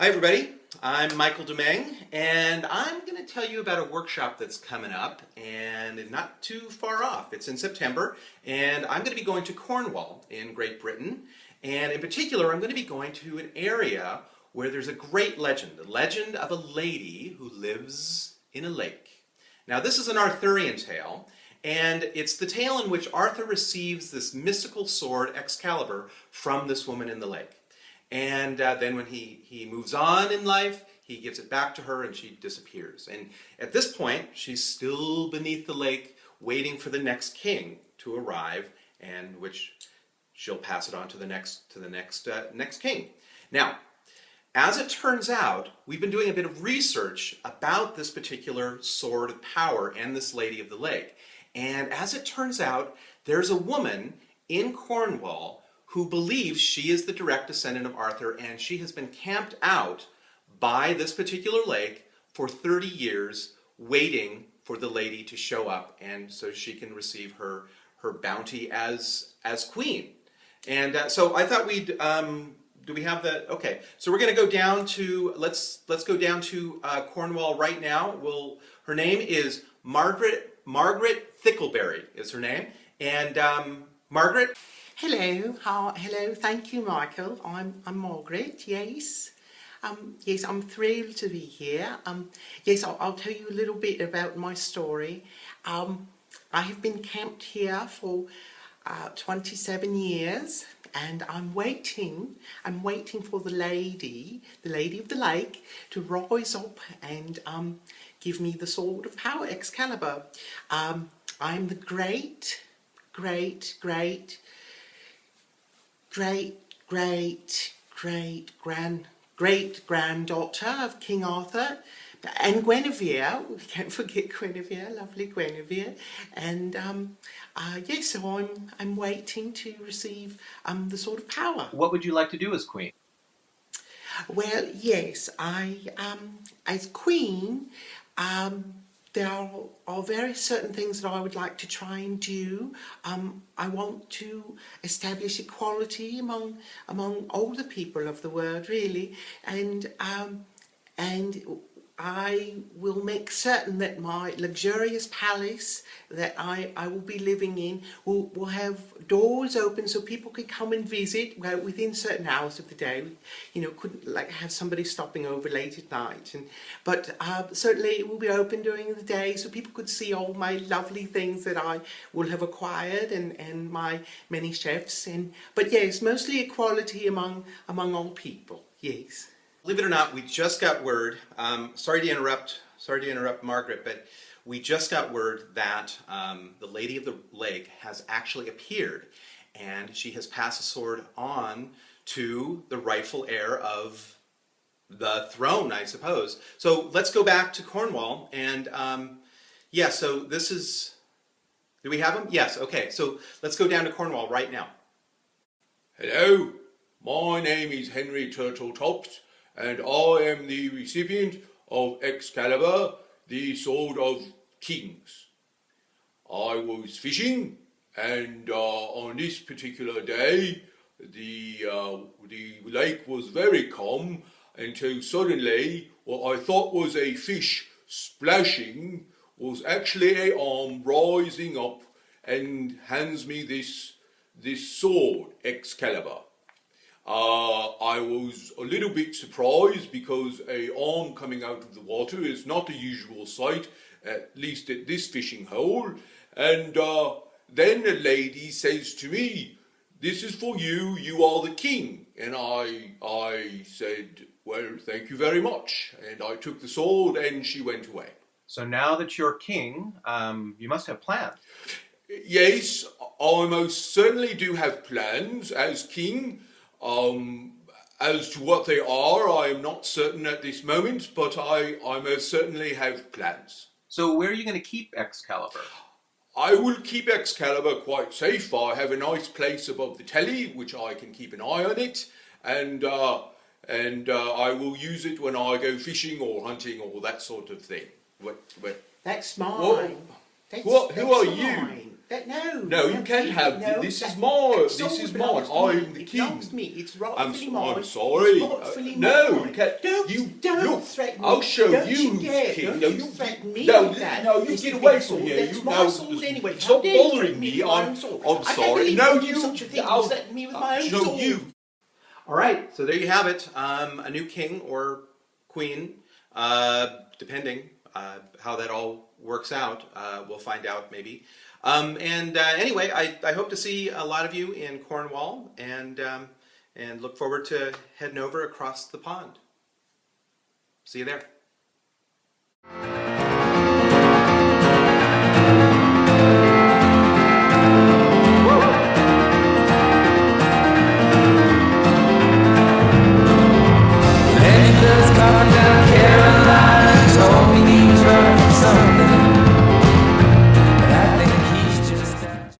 Hi everybody, I'm Michael deMeng, and I'm going to tell you about a workshop that's coming up, and not too far off. It's in September, and I'm going to be going to Cornwall in Great Britain, and in particular I'm going to be going to an area where there's a great legend, the legend of a lady who lives in a lake. Now this is an Arthurian tale, and it's the tale in which Arthur receives this mystical sword, Excalibur, from this woman in the lake. And then when he moves on in life, he gives it back to her and she disappears. And at this point, she's still beneath the lake waiting for the next king to arrive, and which she'll pass it on to the next king. Now, as it turns out, we've been doing a bit of research about this particular sword of power and this lady of the lake. And as it turns out, there's a woman in Cornwall who believes she is the direct descendant of Arthur, and she has been camped out by this particular lake for 30 years waiting for the lady to show up, and so she can receive her bounty as queen. And so I thought we'd do we have the okay, so we're going to go down to let's go down to Cornwall right now. Her name is Margaret Thickleberry is her name. And Margaret. Hello, hello. Thank you, Michael. I'm Margaret. Yes, yes. I'm thrilled to be here. Yes, I'll tell you a little bit about my story. I have been camped here for 27 years, and I'm waiting for the lady of the lake, to rise up and give me the sword of power, Excalibur. I'm the great granddaughter of King Arthur and Guinevere. We can't forget Guinevere, lovely Guinevere. And yes, so I'm waiting to receive the sword of power. What would you like to do as queen? Well, yes, as queen, there are very certain things that I would like to try and do. I want to establish equality among all the people of the world, really, and I will make certain that my luxurious palace that I will be living in will have doors open so people could come and visit within certain hours of the day. You know, couldn't like have somebody stopping over late at night, but certainly it will be open during the day so people could see all my lovely things that I will have acquired and my many chefs. But yes, mostly equality among all people. Yes. Believe it or not, we just got word, sorry to interrupt Margaret, but we just got word that the Lady of the Lake has actually appeared, and she has passed the sword on to the rightful heir of the throne, I suppose. So let's go back to Cornwall, and yeah, so this is, do we have him? Yes, okay, so let's go down to Cornwall right now. Hello, my name is Henry Turtletops, and I am the recipient of Excalibur, the Sword of Kings. I was fishing, and on this particular day, the lake was very calm until suddenly what I thought was a fish splashing was actually an arm rising up and hands me this sword, Excalibur. I was a little bit surprised because an arm coming out of the water is not a usual sight, at least at this fishing hole. And then the lady says to me, "This is for you, you are the king." And I said, "Well, thank you very much." And I took the sword and she went away. So now that you're king, you must have plans. Yes, I most certainly do have plans as king. As to what they are, I am not certain at this moment, but I most certainly have plans. So where are you going to keep Excalibur? I will keep Excalibur quite safe. I have a nice place above the telly, which I can keep an eye on it, and I will use it when I go fishing or hunting or that sort of thing. That's mine. Who are you? No. No, you can't have no, this. This is that- mine. that This sword is mine. belongs to I'm me. the It king. belongs to me. It's rightfully mine. I'm sorry. It's rightfully No, mine. you can't. Don't, You don't look. threaten me. I'll show Don't you who's dare. king. Don't No, you you threaten me No, with that. no, you It's get a away big from sword. here. That's You my know. sword anyway. How Stop dare you bothering threaten me. with my I'm own sword? I'm I can't sorry. believe No, you do you. such a thing. You I'll threaten me with my own show sword. you. All right, so there you have it. A new king or queen, depending how that all works out. We'll find out maybe. Anyway, I hope to see a lot of you in Cornwall, and look forward to heading over across the pond. See you there.